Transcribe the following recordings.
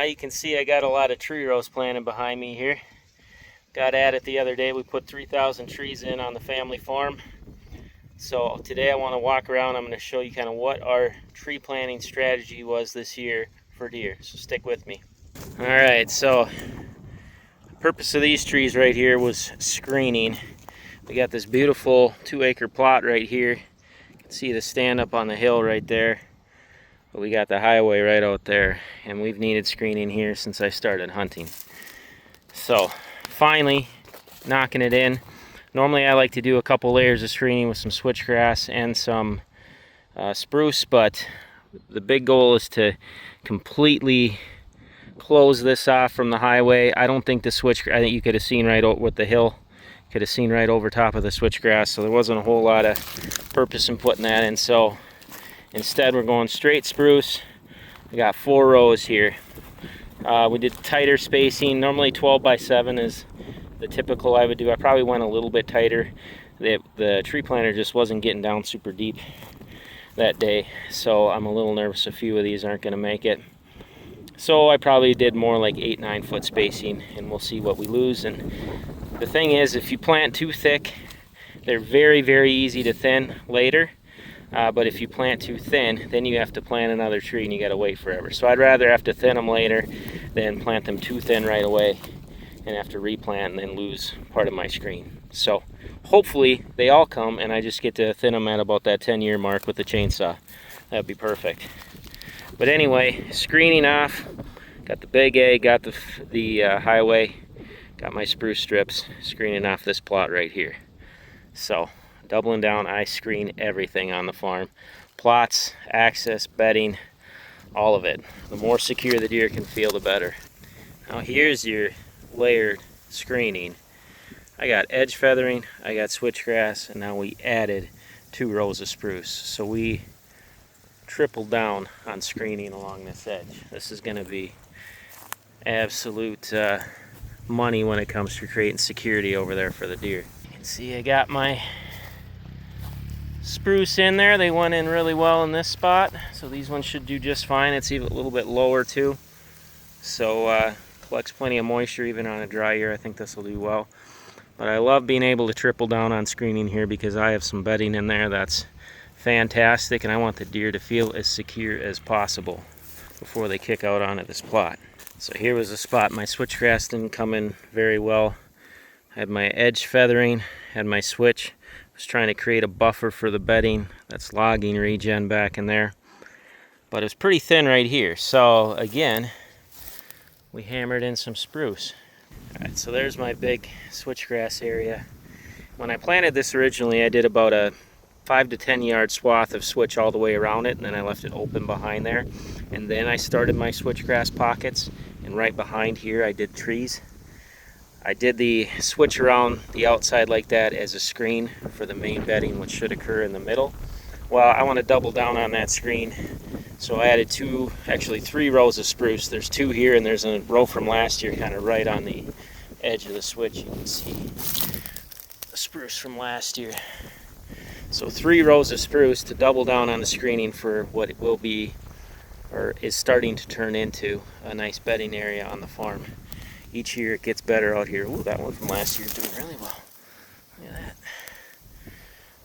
You can see I got a lot of tree rows planted behind me here. Got at it the other day. We put 3,000 trees in on the family farm. So today I want to walk around. I'm going to show you kind of what our tree planting strategy was this year for deer. So stick with me. Alright, so the purpose of these trees right here was screening. We got this beautiful 2-acre plot right here. You can see the stand up on the hill right there. But we got the highway right out there, and we've needed screening here since I started hunting. So finally knocking it in. Normally I like to do a couple layers of screening with some switchgrass and some spruce, but the big goal is to completely close this off from the highway. I don't think the switchgrass, I think you could have seen right with the hill, could have seen right over top of the switchgrass, so there wasn't a whole lot of purpose in putting that in. So instead we're going straight spruce. We got 4 rows here. We did tighter spacing. Normally 12 by 7 is the typical I would do. I probably went a little bit tighter. The tree planter just wasn't getting down super deep that day, so I'm a little nervous a few of these aren't going to make it. So I probably did more like 8-9 foot spacing, and we'll see what we lose. And the thing is, if you plant too thick, they're very easy to thin later. But if you plant too thin, then you have to plant another tree and you gotta wait forever. So I'd rather have to thin them later than plant them too thin right away and have to replant and then lose part of my screen. So hopefully they all come and I just get to thin them at about that 10-year mark with the chainsaw. That'd be perfect. But anyway, screening off, got the big A, got the highway, got my spruce strips, screening off this plot right here. So doubling down, I screen everything on the farm. Plots, access, bedding, all of it. The more secure the deer can feel, the better. Now here's your layered screening. I got edge feathering, I got switchgrass, and now we added 2 rows of spruce. So we tripled down on screening along this edge. This is going to be absolute money when it comes to creating security over there for the deer. You can see I got my spruce in there. They went in really well in this spot, so these ones should do just fine. It's even a little bit lower too, so collects plenty of moisture even on a dry year. I think this will do well. But I love being able to triple down on screening here because I have some bedding in there that's fantastic, and I want the deer to feel as secure as possible before they kick out onto this plot. So here was a spot my switchgrass didn't come in very well. I had my edge feathering, had my switch. Was trying to create a buffer for the bedding. That's logging regen back in there, but it was pretty thin right here. So again, we hammered in some spruce. Alright, so there's my big switchgrass area. When I planted this originally, I did about a 5 to 10 yard swath of switch all the way around it, and then I left it open behind there, and then I started my switchgrass pockets, and right behind here I did trees. I did the switch around the outside like that as a screen for the main bedding, which should occur in the middle. Well, I want to double down on that screen, so I added 3 rows of spruce. There's 2 here, and there's a row from last year kind of right on the edge of the switch. You can see the spruce from last year. So 3 rows of spruce to double down on the screening for what it will be, or is starting to turn into, a nice bedding area on the farm. Each year it gets better out here. Ooh, that one from last year is doing really well. Look at that.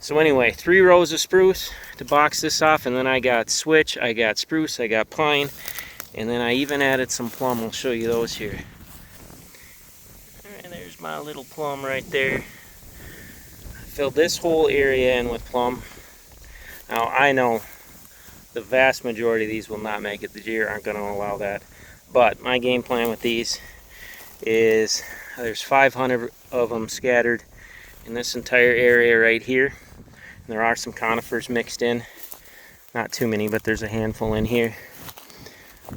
So anyway, 3 rows of spruce to box this off, and then I got switch, I got spruce, I got pine, and then I even added some plum. I'll show you those here. And there's my little plum right there. I filled this whole area in with plum. Now I know the vast majority of these will not make it. The deer aren't going to allow that. But my game plan with these is there's 500 of them scattered in this entire area right here. And there are some conifers mixed in. Not too many, but there's a handful in here.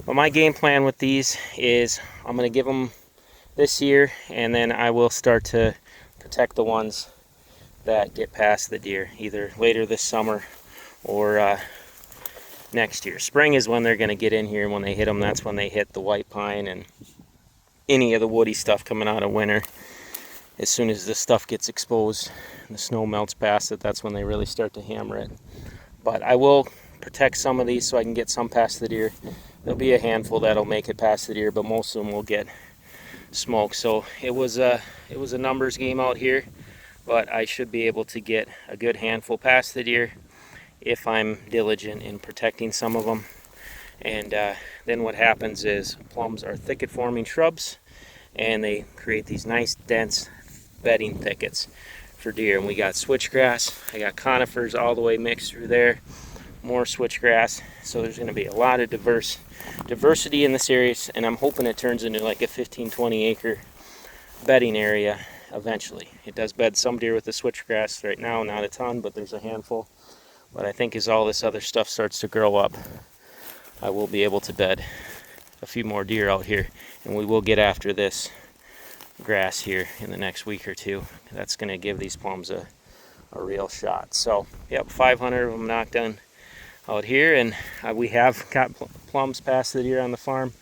But my game plan with these is I'm going to give them this year, and then I will start to protect the ones that get past the deer, either later this summer or next year. Spring is when they're going to get in here, and when they hit them, that's when they hit the white pine and any of the woody stuff coming out of winter. As soon as this stuff gets exposed and the snow melts past it, that's when they really start to hammer it. But I will protect some of these so I can get some past the deer. there'll be a handful that'll make it past the deer, but most of them will get smoked. So it was a numbers game out here, but I should be able to get a good handful past the deer if I'm diligent in protecting some of them. And then what happens is plums are thicket forming shrubs, and they create these nice dense bedding thickets for deer. And we got switchgrass, I got conifers all the way mixed through there, more switchgrass. So there's going to be a lot of diversity in this area, and I'm hoping it turns into like a 15-20 acre bedding area eventually. It does bed some deer with the switchgrass right now, not a ton, but there's a handful. But I think as all this other stuff starts to grow up, I will be able to bed a few more deer out here, and we will get after this grass here in the next week or two. That's going to give these plums a real shot. So yep, 500 of them knocked done out here, and we have got plums past the deer on the farm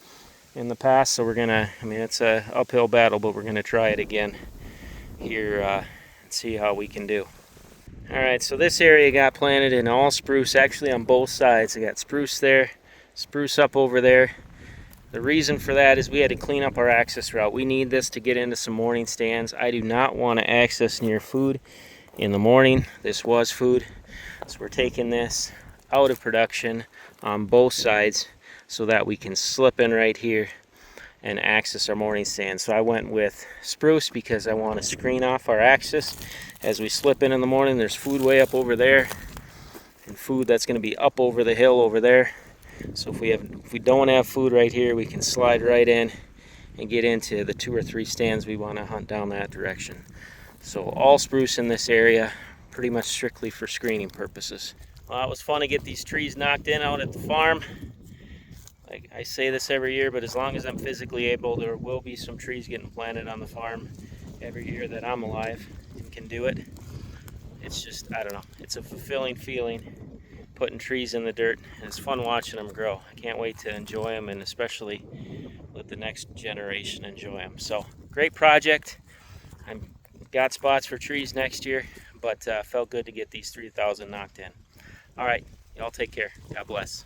in the past, so we're gonna, I mean, it's a uphill battle, but we're gonna try it again here and see how we can do. All right, so this area got planted in all spruce, actually on both sides. I got spruce there, spruce up over there. The reason for that is we had to clean up our access route. We need this to get into some morning stands. I do not want to access near food in the morning. This was food, so we're taking this out of production on both sides so that we can slip in right here and access our morning stand. So I went with spruce because I want to screen off our access as we slip in the morning. There's food way up over there, and food that's going to be up over the hill over there. So if we don't have food right here, we can slide right in and get into the 2 or 3 stands we want to hunt down that direction. So all spruce in this area, pretty much strictly for screening purposes. Well, it was fun to get these trees knocked in out at the farm. Like I say this every year, but as long as I'm physically able, there will be some trees getting planted on the farm every year that I'm alive and can do it. It's just, I don't know, it's a fulfilling feeling putting trees in the dirt, and it's fun watching them grow. I can't wait to enjoy them, and especially let the next generation enjoy them. So great project. I've got spots for trees next year, but felt good to get these 3,000 knocked in. All right, y'all take care. God bless.